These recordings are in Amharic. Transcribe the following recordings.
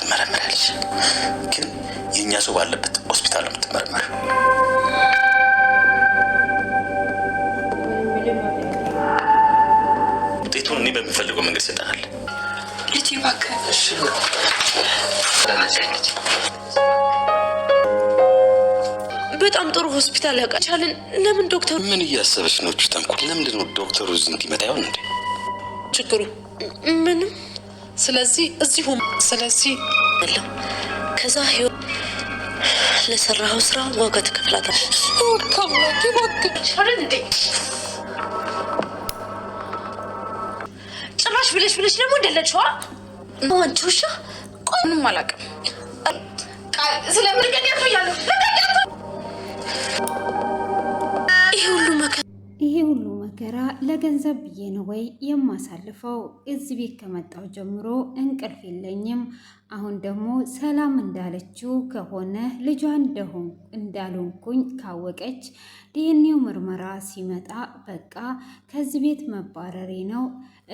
ትመረመራለች። ግን የእኛ ሰው ባለበት ሆስፒታል ነው የምትመረመረው። ውጤቱን እኔ በምፈልገው መንገድ ይሰጠናል። ልጅ እባክህ በጣም ጥሩ ሆስፒታል ያውቃቻልን። ለምን ዶክተሩ ምን እያሰበች ነው? ተንኮል ለምንድን ነው ዶክተሩ እዚህ እንዲመጣ ይሆን እንዴ? ችግሩ ምንም። ስለዚህ እዚሁ አለው። ከዛ ህይወት ለሰራው ስራ ዋጋ ተከፍላታል። ወካምላኪ ወክቻለን እንዴ? ጭራሽ ብለሽ ደግሞ እንደለችዋ አንቺውሻ ቆንም አላውቅም። ስለምን ገዲያቱ ያለው ይሄ ሁሉ መከራ ለገንዘብ ብዬ ነው ወይ የማሳልፈው? እዚህ ቤት ከመጣሁ ጀምሮ እንቅልፍ የለኝም። አሁን ደግሞ ሰላም እንዳለችው ከሆነ ልጇ እንዳልሆንኩኝ ካወቀች ዲኤንኤው ምርመራ ሲመጣ በቃ ከዚህ ቤት መባረሬ ነው፣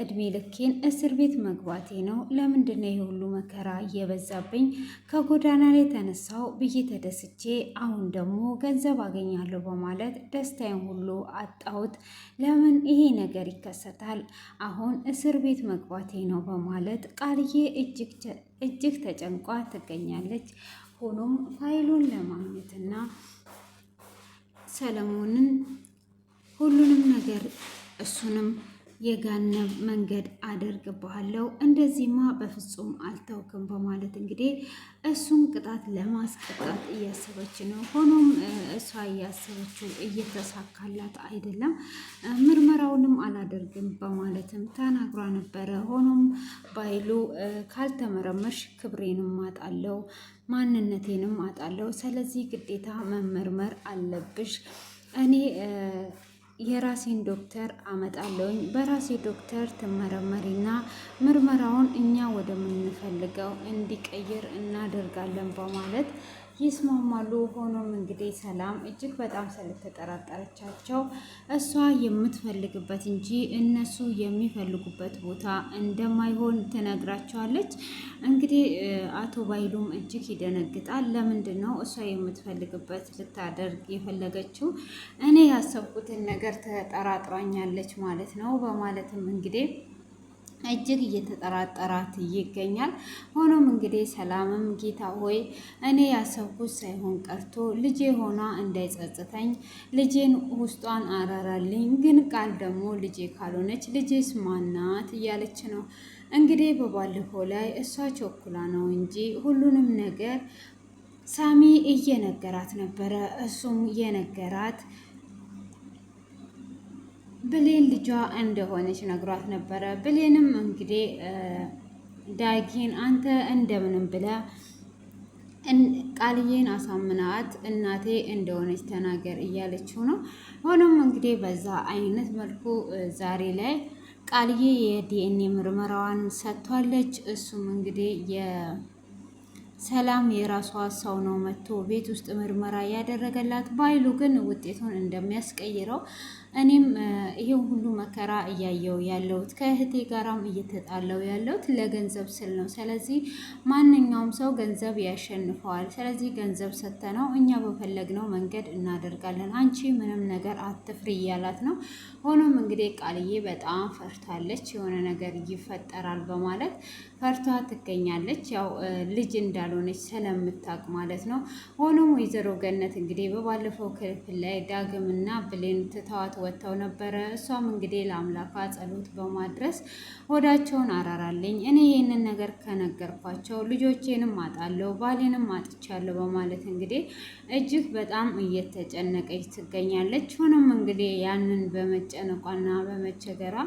እድሜ ልኬን እስር ቤት መግባቴ ነው። ለምንድነው ይህ ሁሉ መከራ እየበዛብኝ ከጎዳና ላይ ተነሳው ብዬ ተደስቼ አሁን ደግሞ ገንዘብ አገኛለሁ በማለት ደስታዬን ሁሉ አጣሁት። ለምን ይሄ ነገር ይከሰታል? አሁን እስር ቤት መግባቴ ነው በማለት ቃልዬ እጅግ ተጨንቋ ትገኛለች። ሆኖም ፋይሉን ለማግኘትና ሰለሞንን ሁሉንም ነገር እሱንም የጋነብ መንገድ አደርግብሃለሁ፣ እንደዚህማ በፍጹም አልተውክም በማለት እንግዲህ እሱን ቅጣት ለማስቀጣት እያሰበች ነው። ሆኖም እሷ እያሰበችው እየተሳካላት አይደለም። ምርመራውንም አላደርግም በማለትም ተናግሯ ነበረ። ሆኖም ባይሉ ካልተመረመርሽ ክብሬንም አጣለው፣ ማንነቴንም አጣለው። ስለዚህ ግዴታ መመርመር አለብሽ። እኔ የራሴን ዶክተር አመጣለሁኝ፣ በራሴ ዶክተር ትመረመሪና ምርመራውን እኛ ወደምንፈልገው እንዲቀይር እናደርጋለን በማለት ይስማማሉ። ሆኖም እንግዲህ ሰላም እጅግ በጣም ስለተጠራጠረቻቸው እሷ የምትፈልግበት እንጂ እነሱ የሚፈልጉበት ቦታ እንደማይሆን ትነግራቸዋለች። እንግዲህ አቶ ባይሉም እጅግ ይደነግጣል። ለምንድን ነው እሷ የምትፈልግበት ልታደርግ የፈለገችው? እኔ ያሰብኩትን ነገር ተጠራጥራኛለች ማለት ነው በማለትም እንግዲህ እጅግ እየተጠራጠራት ይገኛል። ሆኖም እንግዲህ ሰላምም ጌታ ሆይ እኔ ያሰብኩት ሳይሆን ቀርቶ ልጄ ሆና እንዳይጸጽተኝ ልጄን ውስጧን አራራልኝ፣ ግን ቃል ደግሞ ልጄ ካልሆነች ልጄስ ማናት እያለች ነው። እንግዲህ በባለፈው ላይ እሷ ቸኩላ ነው እንጂ ሁሉንም ነገር ሳሚ እየነገራት ነበረ። እሱም የነገራት ብሌን ልጇ እንደሆነች ነግሯት ነበረ። ብሌንም እንግዲህ ዳጊን አንተ እንደምንም ብለ ቃልዬን አሳምናት እናቴ እንደሆነች ተናገር እያለችው ነው። ሆኖም እንግዲህ በዛ አይነት መልኩ ዛሬ ላይ ቃልዬ የዲኤንኤ ምርመራዋን ሰጥቷለች። እሱም እንግዲህ ሰላም የራሷ ሰው ነው መጥቶ ቤት ውስጥ ምርመራ ያደረገላት። ባይሉ ግን ውጤቱን እንደሚያስቀይረው እኔም ይሄው ሁሉ መከራ እያየው ያለሁት ከእህቴ ጋራም እየተጣለው ያለሁት ለገንዘብ ስል ነው። ስለዚህ ማንኛውም ሰው ገንዘብ ያሸንፈዋል። ስለዚህ ገንዘብ ሰጥተነው እኛ በፈለግነው መንገድ እናደርጋለን፣ አንቺ ምንም ነገር አትፍሪ እያላት ነው። ሆኖም እንግዲህ ቃልዬ በጣም ፈርታለች፣ የሆነ ነገር ይፈጠራል በማለት ፈርታ ትገኛለች። ያው ልጅ እንዳልሆነች ስለምታውቅ ማለት ነው። ሆኖም ወይዘሮ ገነት እንግዲህ በባለፈው ክፍል ላይ ዳግምና ብሌን ትተዋት ወጥተው ነበረ። እሷም እንግዲህ ለአምላኳ ጸሎት በማድረስ ወዳቸውን አራራልኝ፣ እኔ ይህንን ነገር ከነገርኳቸው ልጆቼንም አጣለሁ ባሌንም አጥቻለሁ በማለት እንግዲህ እጅግ በጣም እየተጨነቀች ትገኛለች። ሆኖም እንግዲህ ያንን በመጨነቋና በመቸገሯ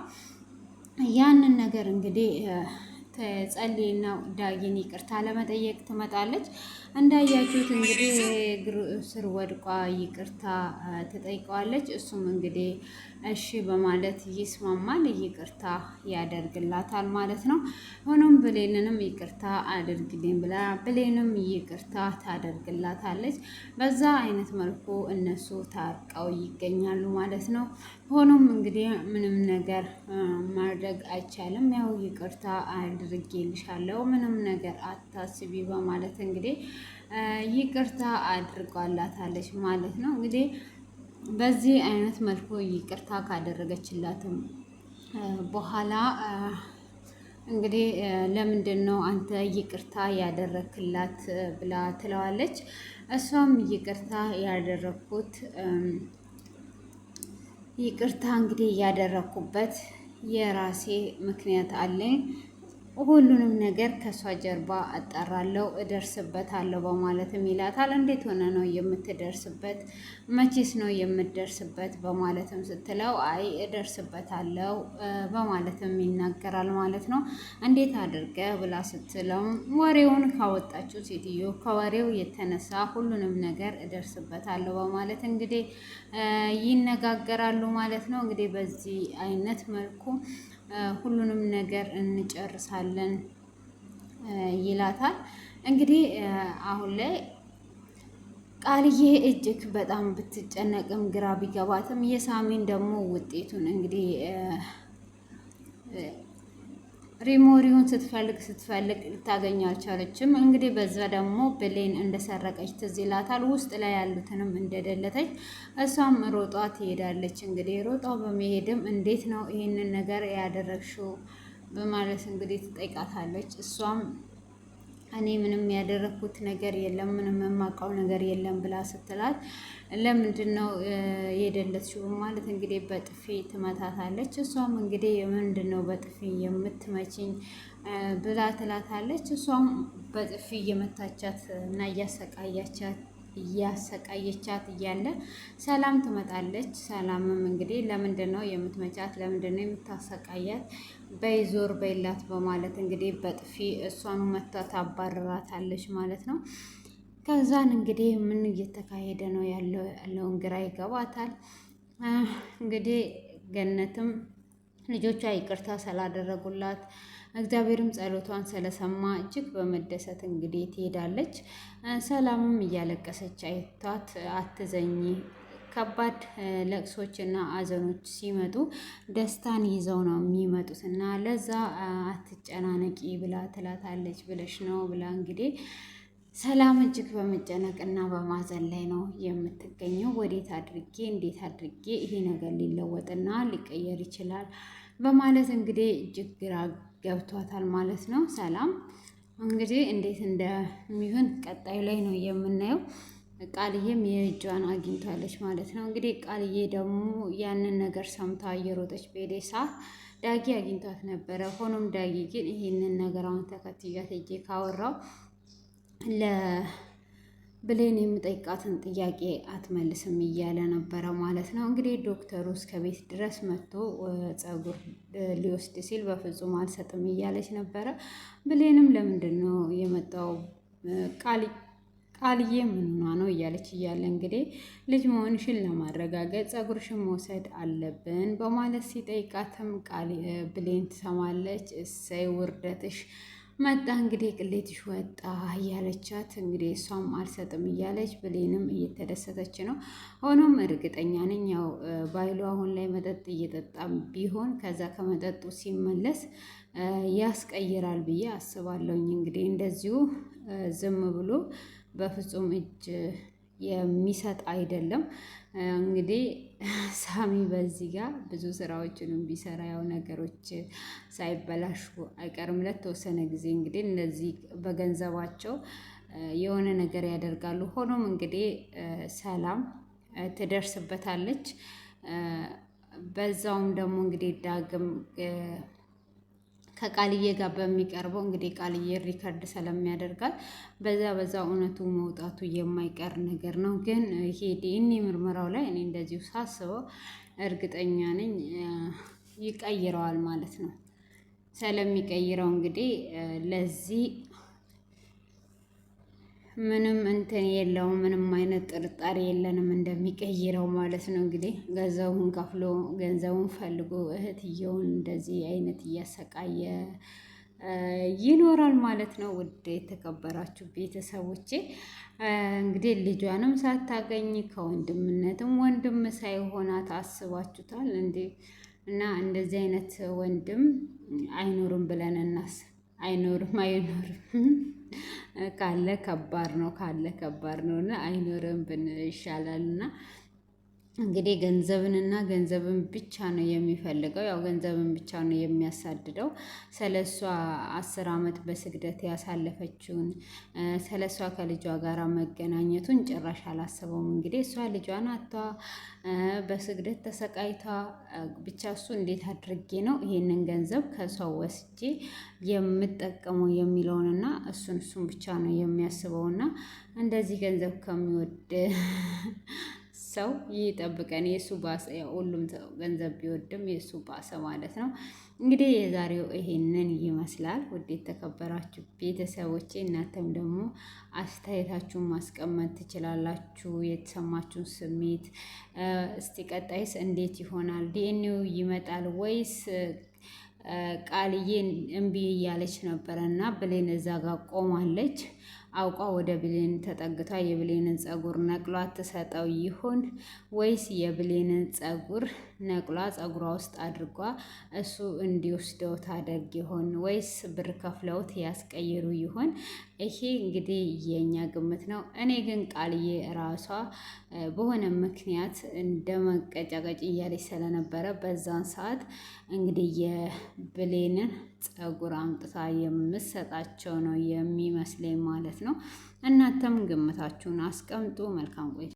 ያንን ነገር እንግዲህ ጸልይና ዳጊን ይቅርታ ለመጠየቅ ትመጣለች። እንዳያችሁት እንግዲህ እግሩ ስር ወድቋ ይቅርታ ትጠይቀዋለች። እሱም እንግዲህ እሺ በማለት ይስማማል፣ ይቅርታ ያደርግላታል ማለት ነው። ሆኖም ብሌንንም ይቅርታ አድርግልኝ ብላ ብሌንም ይቅርታ ታደርግላታለች። በዛ አይነት መልኩ እነሱ ታርቀው ይገኛሉ ማለት ነው። ሆኖም እንግዲህ ምንም ነገር ማድረግ አይቻልም። ያው ይቅርታ አድርጌልሻለሁ፣ ምንም ነገር አታስቢ በማለት እንግዲህ ይቅርታ አድርጓላታለች ማለት ነው። እንግዲህ በዚህ አይነት መልኩ ይቅርታ ካደረገችላትም በኋላ እንግዲህ ለምንድን ነው አንተ ይቅርታ ያደረክላት ብላ ትለዋለች። እሷም ይቅርታ ያደረኩት ይቅርታ እንግዲህ ያደረኩበት የራሴ ምክንያት አለኝ። ሁሉንም ነገር ከእሷ ጀርባ አጣራለሁ፣ እደርስበታለሁ በማለትም ይላታል። እንዴት ሆነ ነው የምትደርስበት? መቼስ ነው የምትደርስበት? በማለትም ስትለው አይ እደርስበታለሁ በማለትም ይናገራል ማለት ነው። እንዴት አድርገ ብላ ስትለው ወሬውን ካወጣችው ሴትዮ ከወሬው የተነሳ ሁሉንም ነገር እደርስበታለሁ በማለት እንግዲህ ይነጋገራሉ ማለት ነው። እንግዲህ በዚህ አይነት መልኩ ሁሉንም ነገር እንጨርሳለን ይላታል። እንግዲህ አሁን ላይ ቃልዬ እጅግ በጣም ብትጨነቅም ግራ ቢገባትም የሳሚን ደግሞ ውጤቱን እንግዲህ ሪሞሪውን ስትፈልግ ልታገኝ አልቻለችም። እንግዲህ በዛ ደግሞ ብሌን እንደሰረቀች ትዝ ይላታል። ውስጥ ላይ ያሉትንም እንደደለተች እሷም ሮጧ ትሄዳለች። እንግዲህ ሮጧ በመሄድም እንዴት ነው ይህንን ነገር ያደረግሽው በማለት እንግዲህ ትጠይቃታለች። እሷም እኔ ምንም ያደረግኩት ነገር የለም፣ ምንም የማውቀው ነገር የለም ብላ ስትላት ለምንድን ነው የደለትሽው ማለት እንግዲህ በጥፊ ትመታታለች። እሷም እንግዲህ ምንድን ነው በጥፊ የምትመችኝ ብላ ትላታለች። እሷም በጥፊ እየመታቻት እና እያሰቃየቻት እያለ ሰላም ትመጣለች። ሰላምም እንግዲህ ለምንድን ነው የምትመቻት? ለምንድን ነው የምታሰቃያት? በይዞር በይላት በማለት እንግዲህ በጥፊ እሷኑ መታ ታባርራታለች ማለት ነው። ከዛን እንግዲህ ምን እየተካሄደ ነው ያለውን ግራ ይገባታል። እንግዲህ ገነትም ልጆቿ ይቅርታ ስላደረጉላት እግዚአብሔርም ጸሎቷን ስለሰማ እጅግ በመደሰት እንግዲህ ትሄዳለች። ሰላምም እያለቀሰች አይቷት አትዘኝ፣ ከባድ ለቅሶች እና አዘኖች ሲመጡ ደስታን ይዘው ነው የሚመጡት እና ለዛ አትጨናነቂ ብላ ትላታለች። ብለሽ ነው ብላ እንግዲህ ሰላም እጅግ በመጨነቅ እና በማዘን ላይ ነው የምትገኘው። ወዴት አድርጌ እንዴት አድርጌ ይሄ ነገር ሊለወጥና ሊቀየር ይችላል በማለት እንግዲህ እጅግ ግራ ገብቷታል ማለት ነው። ሰላም እንግዲህ እንዴት እንደሚሆን ቀጣይ ላይ ነው የምናየው። ቃልዬም የእጇን አግኝታለች ማለት ነው። እንግዲህ ቃልዬ ደግሞ ያንን ነገር ሰምታ እየሮጠች በሄደች ሰዓት ዳጊ አግኝቷት ነበረ። ሆኖም ዳጊ ግን ይህንን ነገር አሁን ተከትያት ሄጄ ካወራው ለብሌን የምጠይቃትን ጥያቄ አትመልስም እያለ ነበረ ማለት ነው። እንግዲህ ዶክተሩ እስከ ቤት ድረስ መጥቶ ፀጉር ሊወስድ ሲል በፍጹም አልሰጥም እያለች ነበረ። ብሌንም ለምንድን ነው የመጣው ቃልዬ ምንና ነው እያለች እያለ እንግዲህ ልጅ መሆንሽን ለማረጋገጥ ፀጉርሽን መውሰድ አለብን በማለት ሲጠይቃትም ብሌን ትሰማለች። እሰይ ውርደትሽ መጣ እንግዲህ ቅሌትሽ ወጣ እያለቻት እንግዲህ እሷም አልሰጥም እያለች ብሌንም እየተደሰተች ነው። ሆኖም እርግጠኛ ነኝ ያው ባይሉ አሁን ላይ መጠጥ እየጠጣም ቢሆን ከዛ ከመጠጡ ሲመለስ ያስቀይራል ብዬ አስባለሁኝ። እንግዲህ እንደዚሁ ዝም ብሎ በፍጹም እጅ የሚሰጥ አይደለም። እንግዲህ ሳሚ በዚህ ጋር ብዙ ስራዎችንም ቢሰራ ያው ነገሮች ሳይበላሹ አይቀርም። ለተወሰነ ጊዜ እንግዲህ እነዚህ በገንዘባቸው የሆነ ነገር ያደርጋሉ። ሆኖም እንግዲህ ሰላም ትደርስበታለች። በዛውም ደግሞ እንግዲህ ዳግም ከቃልዬ ጋር በሚቀርበው እንግዲህ ቃልዬ ሪከርድ ስለሚያደርጋል በዛ እውነቱ መውጣቱ የማይቀር ነገር ነው። ግን ይሄ ዲኤንኤ ምርመራው ላይ እኔ እንደዚሁ ሳስበው እርግጠኛ ነኝ ይቀይረዋል ማለት ነው። ስለሚቀይረው እንግዲህ ለዚህ ምንም እንትን የለውም፣ ምንም አይነት ጥርጣሬ የለንም እንደሚቀይረው ማለት ነው። እንግዲህ ገንዘቡን ከፍሎ ገንዘቡን ፈልጎ እህትየውን እንደዚህ አይነት እያሰቃየ ይኖራል ማለት ነው። ውድ የተከበራችሁ ቤተሰቦቼ እንግዲህ ልጇንም ሳታገኝ ከወንድምነትም ወንድም ሳይሆናት አስባችሁታል እንዴ? እና እንደዚህ አይነት ወንድም አይኖርም ብለን እናስብ። አይኖርም ካለ ከባድ ነው፣ ካለ ከባድ ነው እና አይኖርም ብን ይሻላል እና እንግዲህ ገንዘብንና ገንዘብን ብቻ ነው የሚፈልገው። ያው ገንዘብን ብቻ ነው የሚያሳድደው። ስለሷ 10 ዓመት በስግደት ያሳለፈችውን ስለሷ ከልጇ ጋር መገናኘቱን ጭራሽ አላሰበውም። እንግዲህ እሷ ልጇን አቷ በስግደት ተሰቃይታ ብቻ እሱ እንዴት አድርጌ ነው ይሄንን ገንዘብ ከሰው ወስጄ የምጠቀመው የሚለውንና እሱን ብቻ ነው የሚያስበውና እንደዚህ ገንዘብ ከሚወድ ሰው ይጠብቀን። የእሱ ባሰ። ሁሉም ሰው ገንዘብ ቢወድም የእሱ ባሰ ማለት ነው። እንግዲህ የዛሬው ይሄንን ይመስላል። ውድ የተከበራችሁ ቤተሰቦቼ እናንተም ደግሞ አስተያየታችሁን ማስቀመጥ ትችላላችሁ። የተሰማችሁን ስሜት እስቲ ቀጣይስ እንዴት ይሆናል? ዲኤንኤው ይመጣል ወይስ ቃልዬ እምቢ እያለች ነበረ እና ብሌን እዛ ጋር ቆማለች። አውቋ ወደ ብሌን ተጠግቷ የብሌንን ጸጉር ነቅሏ ትሰጠው ይሆን ወይስ የብሌንን ጸጉር ነቅሏ ጸጉሯ ውስጥ አድርጓ እሱ እንዲወስደው ታደርግ ይሆን ወይስ ብር ከፍለውት ያስቀይሩ ይሆን? ይሄ እንግዲህ የኛ ግምት ነው። እኔ ግን ቃልዬ ራሷ በሆነ ምክንያት እንደ መቀጫቀጭ እያለች ስለነበረ በዛን ሰዓት እንግዲህ የብሌንን ጸጉር አምጥታ የምሰጣቸው ነው የሚመስለኝ ማለት ነው። እናንተም ግምታችሁን አስቀምጡ። መልካም ቆይታ